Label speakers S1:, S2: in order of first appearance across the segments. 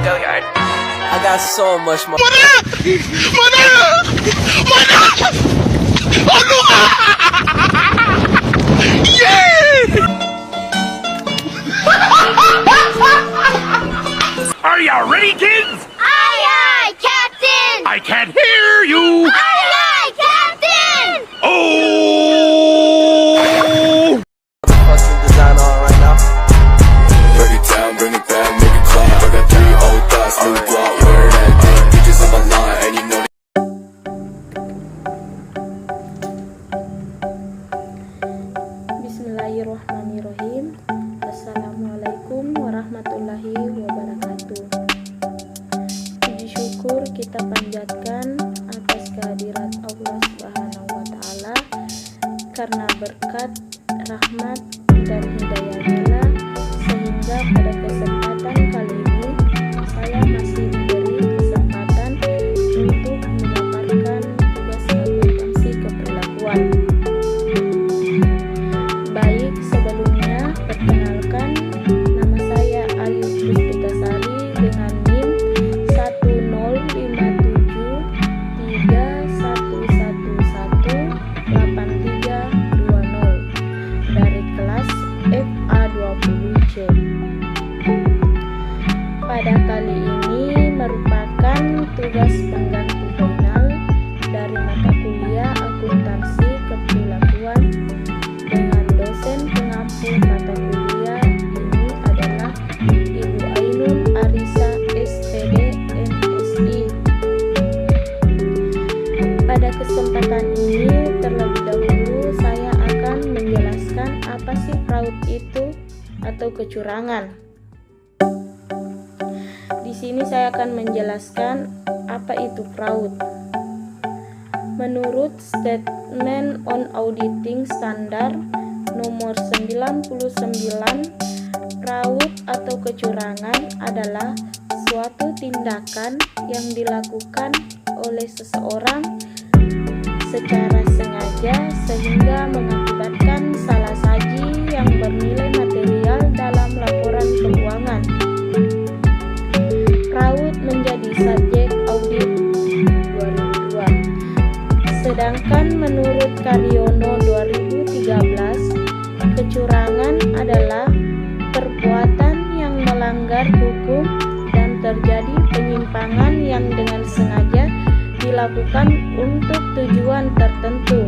S1: I got so much more.
S2: Are you ready, kids?
S3: Aye, aye, Captain!
S2: I can't hear you.
S3: Aye, aye, Captain!
S2: Oh!
S1: Fucking design on right now.
S4: Break it down, bring it back, make it clap. I got 3 old thoughts, new block, where that thing. Bitches on my line, and you know
S5: Bismillahirrahmanirrahim. Assalamualaikum warahmatullahi wabarakatuh. Puji syukur kita panjatkan atas kehadirat Allah Subhanahu wa Ta'ala, karena berkat, rahmat, dan hidayahnya sehingga pada kesempatan kali ini saya masih diberi kesempatan untuk memaparkan tugas akuntansi keperlakuan. Baik, sebelumnya perkenalkan, nama saya Ayu Puspitasari dengan NIM 10573111832 dari kelas FA20C. Pada kali ini merupakan tugas pengganti final dari mata kuliah akuntansi keperlakuan dengan dosen pengampu mata kuliah ini adalah Ibu Ainun Arisa SPD MSI. Pada kesempatan ini terlebih dahulu saya akan menjelaskan apa sih fraud itu atau kecurangan. Di sini saya akan menjelaskan apa itu fraud. Menurut Statement on Auditing Standard nomor 99, fraud atau kecurangan adalah suatu tindakan yang dilakukan oleh seseorang secara sengaja sehingga mengakibatkan salah saji yang bernilai material dalam laporan keuangan. Fraud menjadi subjek audit 2002. Sedangkan menurut Karyono 2013, kecurangan adalah perbuatan yang melanggar hukum dan terjadi penyimpangan yang dengan sengaja dilakukan untuk tujuan tertentu.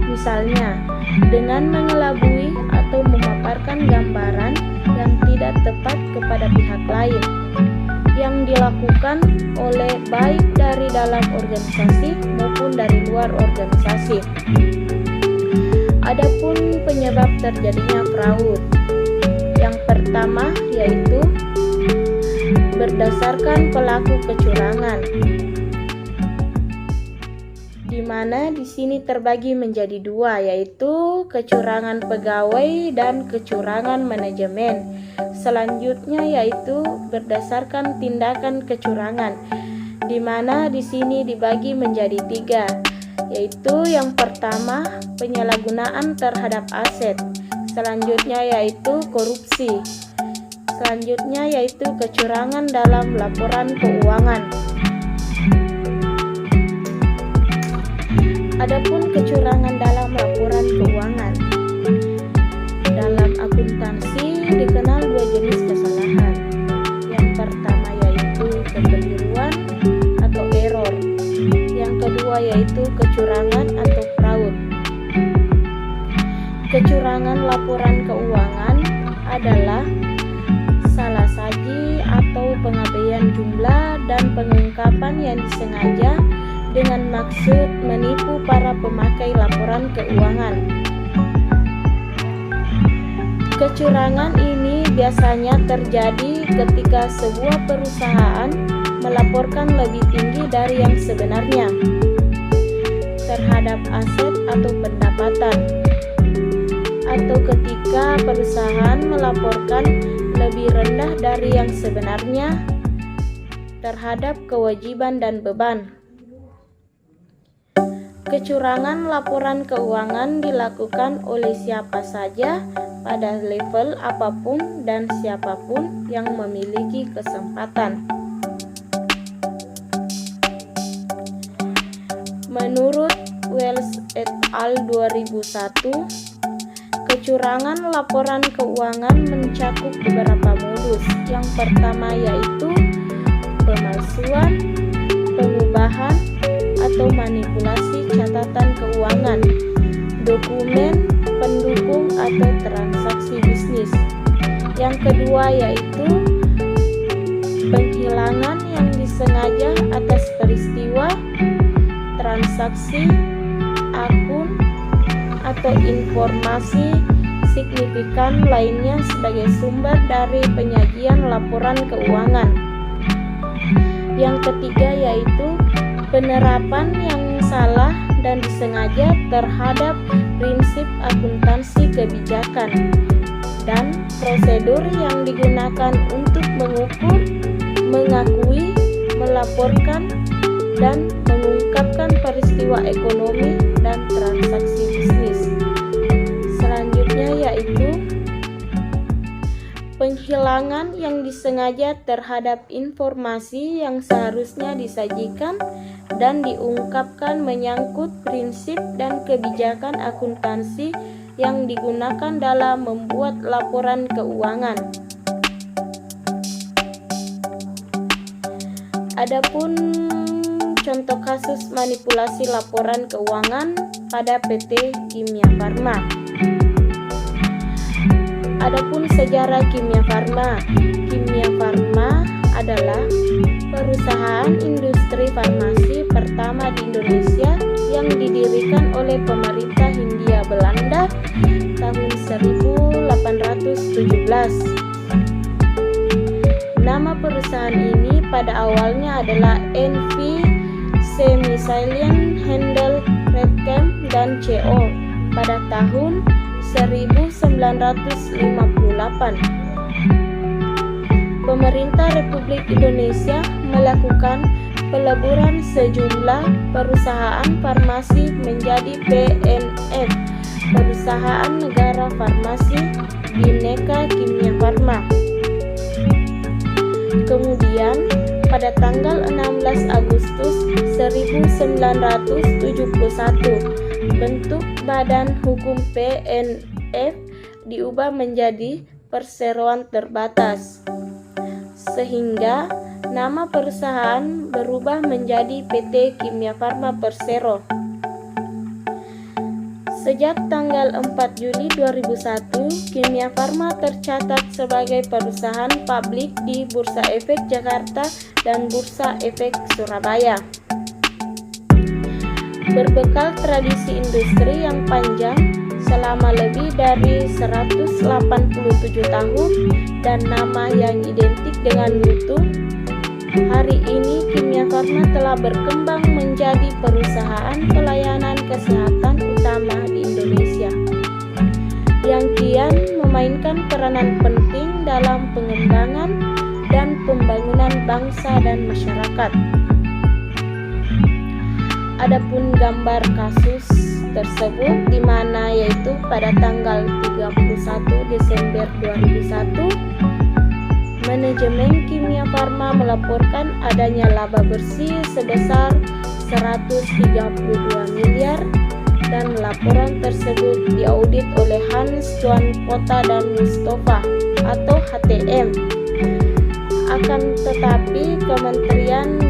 S5: Misalnya, dengan mengelabui atau memaparkan gambaran yang tidak tepat kepada pihak lain, yang dilakukan oleh baik dari dalam organisasi maupun dari luar organisasi. Adapun penyebab terjadinya fraud, yang pertama yaitu berdasarkan pelaku kecurangan, di mana di sini terbagi menjadi dua, yaitu kecurangan pegawai dan kecurangan manajemen. Selanjutnya yaitu berdasarkan tindakan kecurangan, di mana di sini dibagi menjadi tiga, yaitu yang pertama penyalahgunaan terhadap aset, selanjutnya yaitu korupsi, selanjutnya yaitu kecurangan dalam laporan keuangan. Adapun kecurangan dalam laporan keuangan, dalam akuntansi dikenal dua jenis kesalahan. Yang pertama yaitu kekeliruan atau error. Yang kedua yaitu kecurangan atau fraud. Kecurangan laporan keuangan adalah salah saji atau pengabaian jumlah dan pengungkapan yang disengaja dengan maksud menipu para pemakai laporan keuangan. Kecurangan ini biasanya terjadi ketika sebuah perusahaan melaporkan lebih tinggi dari yang sebenarnya terhadap aset atau pendapatan, atau ketika perusahaan melaporkan lebih rendah dari yang sebenarnya terhadap kewajiban dan beban. Kecurangan laporan keuangan dilakukan oleh siapa saja pada level apapun dan siapapun yang memiliki kesempatan. Menurut Wells et al. 2001, kecurangan laporan keuangan mencakup beberapa modus. Yang pertama yaitu pemalsuan, pengubahan, atau manipulasi catatan keuangan, dokumen pendukung atau transaksi bisnis. Yang kedua yaitu penghilangan yang disengaja atas peristiwa, transaksi, akun, atau informasi signifikan lainnya sebagai sumber dari penyajian laporan keuangan. Yang ketiga yaitu penerapan yang salah dan disengaja terhadap prinsip akuntansi kebijakan dan prosedur yang digunakan untuk mengukur, mengakui, melaporkan, dan mengungkapkan peristiwa ekonomi dan transaksi bisnis. Selanjutnya yaitu penghilangan yang disengaja terhadap informasi yang seharusnya disajikan dan diungkapkan menyangkut prinsip dan kebijakan akuntansi yang digunakan dalam membuat laporan keuangan. Adapun contoh kasus manipulasi laporan keuangan pada PT Kimia Farma. Adapun sejarah Kimia Farma. Kimia Farma adalah perusahaan industri farmasi pertama di Indonesia yang didirikan oleh pemerintah Hindia Belanda tahun 1817. Nama perusahaan ini pada awalnya adalah NV Semisilent Handel Redcam dan CO pada tahun 1958. Pemerintah Republik Indonesia melakukan peleburan sejumlah perusahaan farmasi menjadi PNF, Perusahaan Negara Farmasi Bhinneka Kimia Farma. Kemudian pada tanggal 16 Agustus 1971, bentuk badan hukum PNF diubah menjadi Perseroan Terbatas, sehingga nama perusahaan berubah menjadi PT Kimia Farma Persero. Sejak tanggal 4 Juli 2001, Kimia Farma tercatat sebagai perusahaan publik di Bursa Efek Jakarta dan Bursa Efek Surabaya. Berbekal tradisi industri yang panjang selama lebih dari 187 tahun dan nama yang identik dengan mutu, hari ini Kimia Farma telah berkembang menjadi perusahaan pelayanan kesehatan utama di Indonesia yang kian memainkan peranan penting dalam pengembangan dan pembangunan bangsa dan masyarakat. Adapun gambar kasus tersebut di mana yaitu pada tanggal 31 Desember 2001, manajemen Kimia Farma melaporkan adanya laba bersih sebesar 132 miliar dan laporan tersebut diaudit oleh Hans Johan Kota dan Mustafa atau HTM. Akan tetapi Kementerian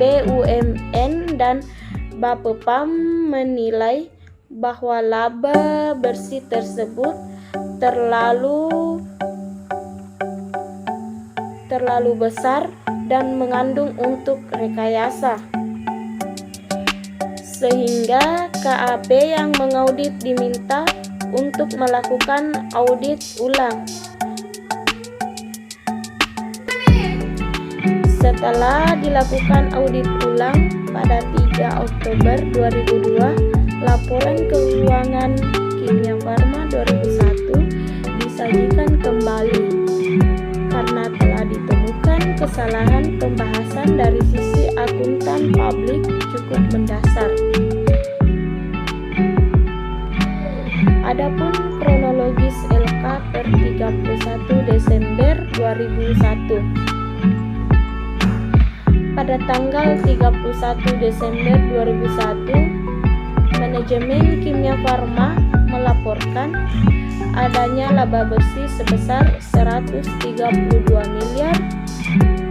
S5: BUMN dan Bapepam menilai bahwa laba bersih tersebut terlalu besar dan mengandung untuk rekayasa, sehingga KAP yang mengaudit diminta untuk melakukan audit ulang. Setelah dilakukan audit ulang pada 3 Oktober 2002, laporan keuangan Kimia Farma 2001 disajikan kembali karena telah ditemukan kesalahan pembahasan dari sisi akuntan publik cukup mendasar. Adapun kronologis LK per 31 Desember 2001. Pada tanggal 31 Desember 2001, manajemen Kimia Farma melaporkan adanya laba bersih sebesar 132 miliar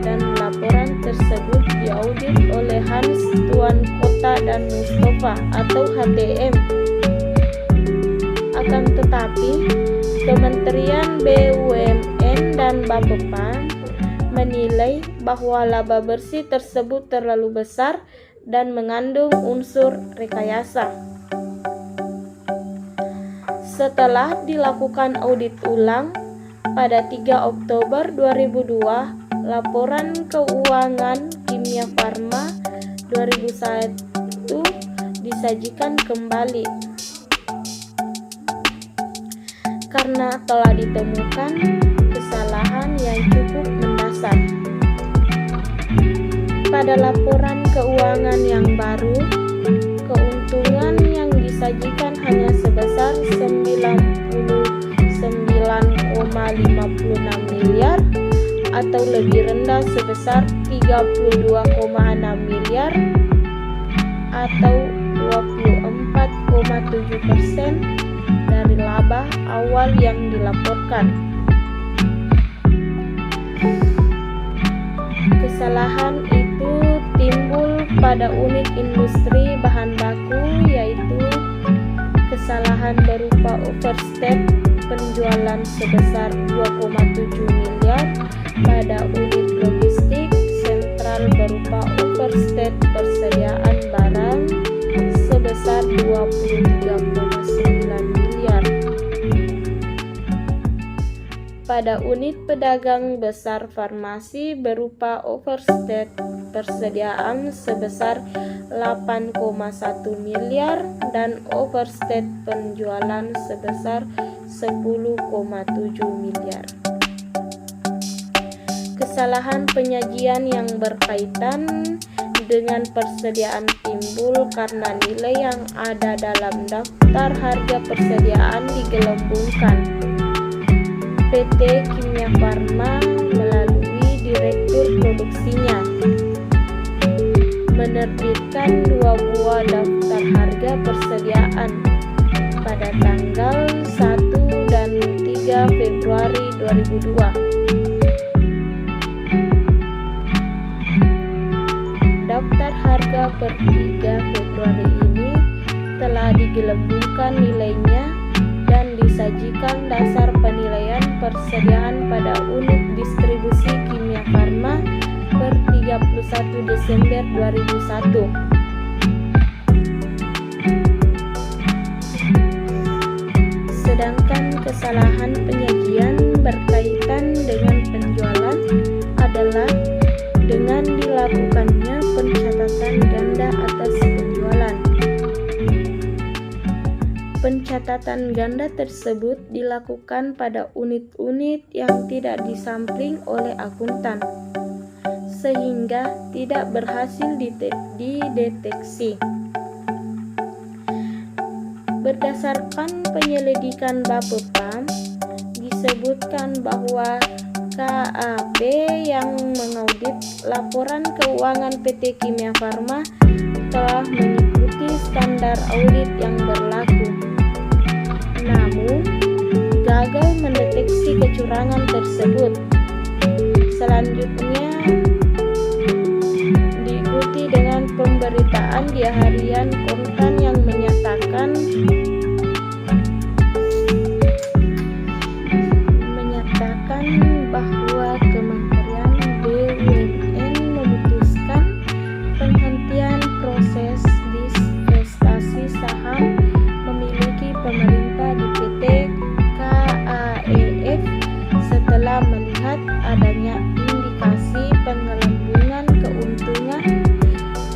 S5: dan laporan tersebut diaudit oleh Hans Tuan Kota dan Mustafa atau HTM. Akan tetapi, Kementerian BUMN dan Bapepam menilai bahwa laba bersih tersebut terlalu besar dan mengandung unsur rekayasa. Setelah dilakukan audit ulang pada 3 Oktober 2002, laporan keuangan Kimia Farma 2001 disajikan kembali karena telah ditemukan kesalahan yang cukup mendasar. Pada laporan keuangan yang baru, keuntungan yang disajikan hanya sebesar 99,56 miliar atau lebih rendah sebesar 32,6 miliar atau 24,7% dari laba awal yang dilaporkan. Kesalahan itu timbul pada unit industri bahan baku, yaitu kesalahan berupa overstate penjualan sebesar 2,7 miliar, pada unit logistik sentral berupa overstate persediaan barang sebesar 23,9 miliar. Pada unit pedagang besar farmasi berupa overstate persediaan sebesar 8,1 miliar dan overstate penjualan sebesar 10,7 miliar. Kesalahan penyajian yang berkaitan dengan persediaan timbul karena nilai yang ada dalam daftar harga persediaan digelembungkan. PT Kimia Farma melalui Direktur Produksinya menerbitkan 2 buah daftar harga persediaan pada tanggal 1 dan 3 Februari 2002. Daftar harga per 3 Februari ini telah digelembungkan nilainya dan disajikan dasar penilaian persediaan pada unit distribusi Kimia Farma per 31 Desember 2001. Sedangkan kesalahan penyajian berkaitan dengan penjualan adalah dengan dilakukannya pencatatan ganda atas penjualan. Pencatatan ganda tersebut dilakukan pada unit-unit yang tidak disampling oleh akuntan, sehingga tidak berhasil dideteksi. Berdasarkan penyelidikan Bapepam, disebutkan bahwa KAP yang mengaudit laporan keuangan PT Kimia Farma telah mengikuti standar audit yang berlaku, namun gagal mendeteksi kecurangan tersebut. Selanjutnya diikuti dengan pemberitaan di harian Kontan yang menyatakan bahwa Kementerian BUMN memutuskan penghentian proses divestasi saham memiliki pemerintah di PT KAEF setelah melihat adanya indikasi penggelembungan keuntungan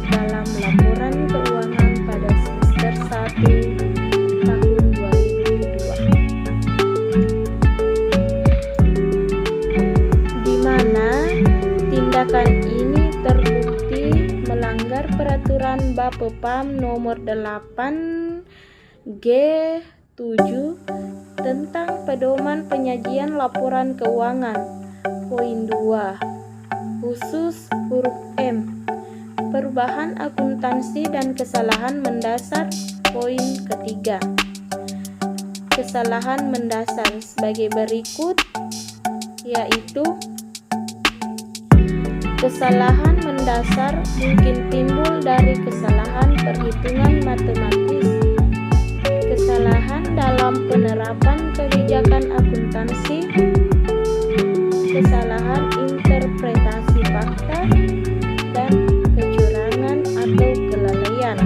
S5: dalam laporan keuangan pada semester 1 tahun 2002. Tindakan ini terbukti melanggar peraturan Bapepam nomor 8 G7 tentang pedoman penyajian laporan keuangan. Poin 2. Khusus huruf M. Perubahan akuntansi dan kesalahan mendasar. Poin ketiga. Kesalahan mendasar sebagai berikut, yaitu kesalahan mendasar mungkin timbul dari kesalahan perhitungan matematis, kesalahan dalam penerapan kebijakan akuntansi, kesalahan interpretasi fakta, dan kecurangan atau kelalaian.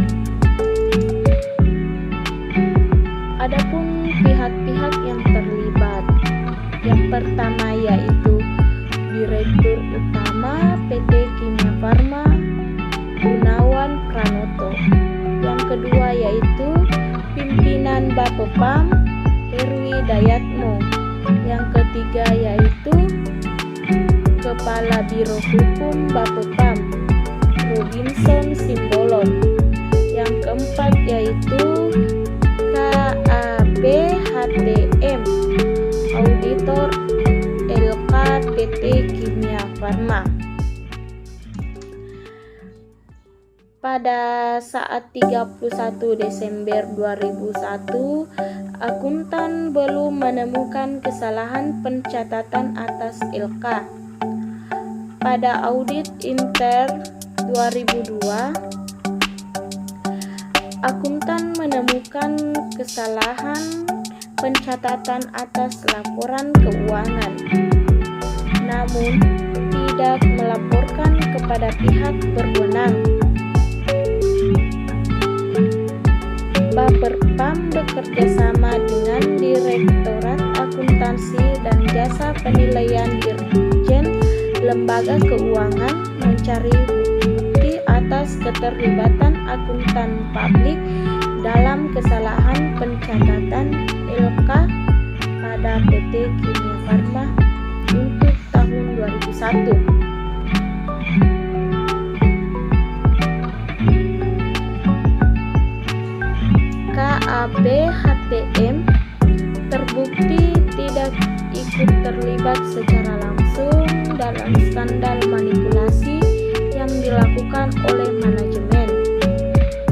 S5: Adapun pihak-pihak yang terlibat, yang pertama yaitu Direktur Utama PT Kimia Farma Gunawan Pranoto. Yang kedua yaitu Pimpinan Bapepam Herwi Dayatmo. Yang ketiga yaitu Kepala Biro Hukum Bapepam Robinson Simbolon. Yang keempat yaitu KAPHTM Auditor LK PT Kimia Farma. Pada saat 31 Desember 2001, akuntan belum menemukan kesalahan pencatatan atas LK. Pada audit inter 2002, akuntan menemukan kesalahan pencatatan atas laporan keuangan, namun tidak melaporkan kepada pihak berwenang. Bapepam bekerjasama dengan Direktorat Akuntansi dan Jasa Penilaian Dirjen Lembaga Keuangan mencari bukti atas keterlibatan akuntan publik dalam kesalahan pencatatan LK pada PT Kimia Farma untuk tahun 2001. KAPHTM terbukti tidak ikut terlibat secara langsung dalam skandal manipulasi yang dilakukan oleh manajemen.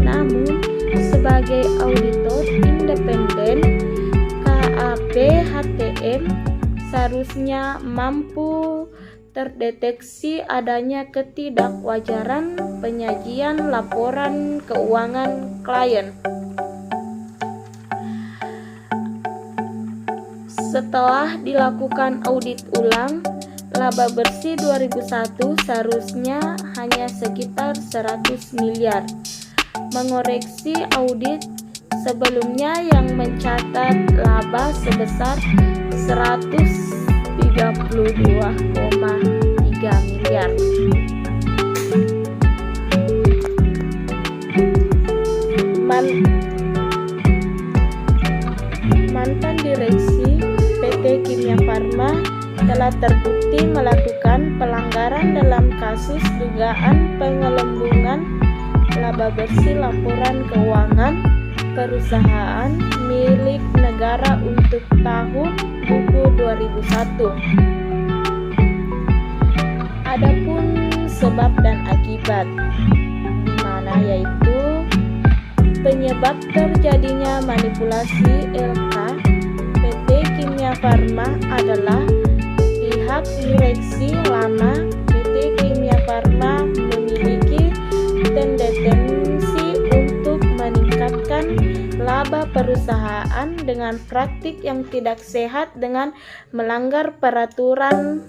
S5: Namun, sebagai auditor independen, KAPHTM seharusnya mampu terdeteksi adanya ketidakwajaran penyajian laporan keuangan klien. Setelah dilakukan audit ulang, laba bersih 2001 seharusnya hanya sekitar 100 miliar. Mengoreksi audit sebelumnya yang mencatat laba sebesar 132,3 miliar. Mantan direksi PT Kimia Farma telah terbukti melakukan pelanggaran dalam kasus dugaan pengelembungan laba bersih laporan keuangan perusahaan milik negara untuk tahun buku 2001. Adapun sebab dan akibat, di mana yaitu penyebab terjadinya manipulasi LK PT Kimia Farma adalah pihak direksi lama PT Kimia Farma memiliki tendensi untuk meningkatkan laba perusahaan dengan praktik yang tidak sehat dengan melanggar peraturan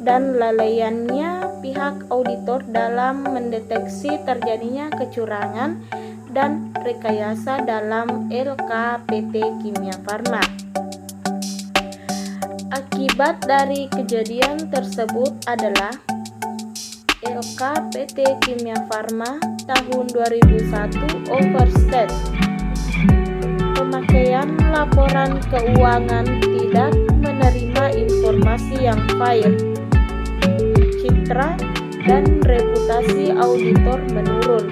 S5: dan lalaiannya pihak auditor dalam mendeteksi terjadinya kecurangan dan rekayasa dalam LK PT Kimia Farma. Akibat dari kejadian tersebut adalah LK PT Kimia Farma tahun 2001 overstate. Pemakaian laporan keuangan tidak menerima informasi yang fair. Citra dan reputasi auditor menurun.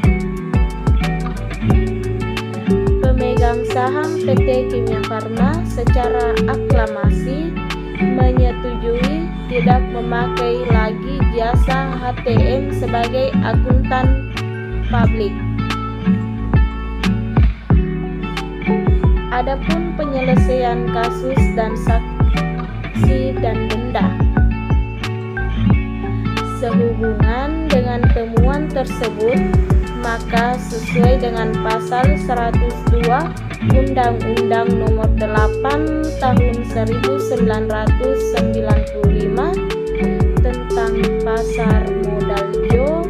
S5: pemegang saham PT Kimia Farma secara aklamasi menyetujui tidak memakai lagi jasa HTM sebagai akuntan publik. Adapun penyelesaian kasus dan saksi dan denda. Sehubungan dengan temuan tersebut, maka sesuai dengan pasal 102 Undang-Undang Nomor 8 Tahun 1995 tentang Pasar Modal Jo,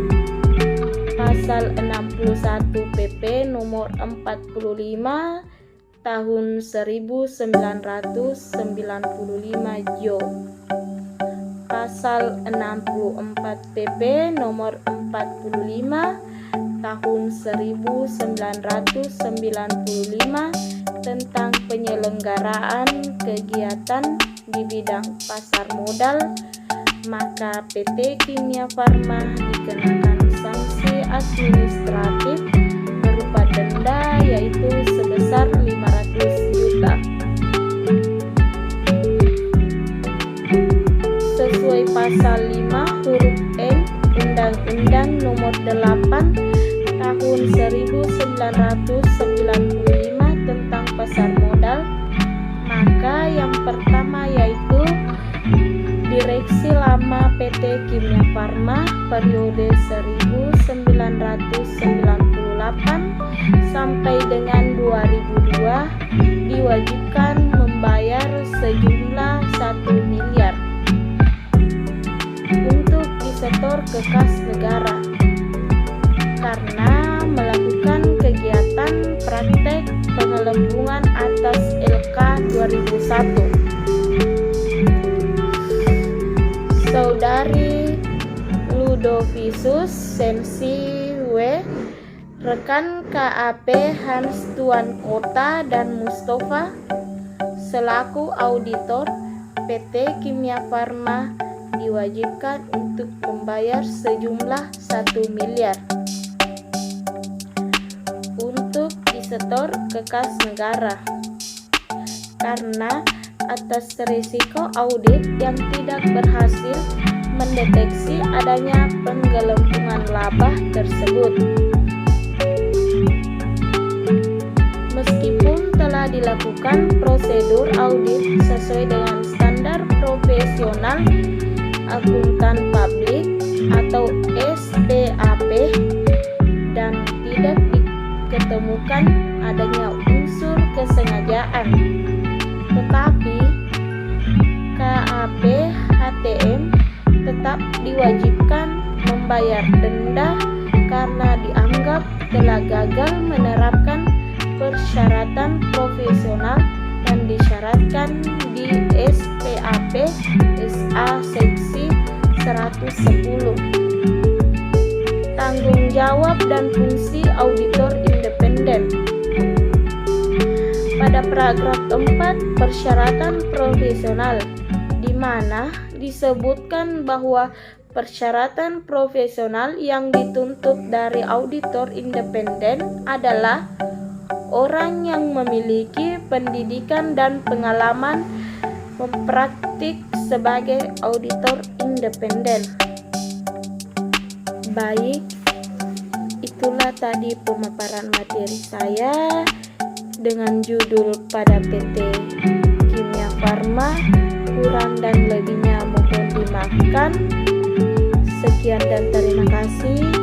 S5: pasal 61 PP Nomor 45 Tahun 1995 Jo, pasal 64 PP Nomor 45 Tahun 1995 tentang penyelenggaraan kegiatan di bidang pasar modal, maka PT Kimia Farma dikenakan sanksi administratif berupa denda yaitu sebesar 500 juta. Sesuai pasal 5 huruf N Undang-Undang Nomor 8 Tahun 1995 tentang pasar modal, maka yang pertama yaitu Direksi Lama PT Kimia Farma periode 1998 sampai dengan 2002 diwajibkan membayar sejumlah 1 miliar untuk disetor ke kas negara karena melakukan kegiatan praktek pengelembungan atas LK 2001. Saudari Ludovisius Sensi W, rekan KAP Hans Tuan Kota dan Mustafa selaku auditor PT Kimia Farma diwajibkan untuk membayar sejumlah 1 miliar untuk disetor ke kas negara karena atas risiko audit yang tidak berhasil mendeteksi adanya penggelembungan laba tersebut. Meskipun telah dilakukan prosedur audit sesuai dengan standar profesional akuntan publik atau SPAP dan tidak diketemukan adanya unsur kesengajaan, tetapi KAP HTM tetap diwajibkan membayar denda karena dianggap telah gagal menerapkan persyaratan profesional yang disyaratkan di SPAP SA Seksi 110. Tanggung jawab dan fungsi auditor independen. Pada paragraf 4 persyaratan profesional, di mana disebutkan bahwa persyaratan profesional yang dituntut dari auditor independen adalah orang yang memiliki pendidikan dan pengalaman mempraktik sebagai auditor independen. Baik, itulah tadi pemaparan materi saya dengan judul pada PT Kimia Farma. Kurang dan lebihnya mohon dimaafkan. Sekian dan terima kasih.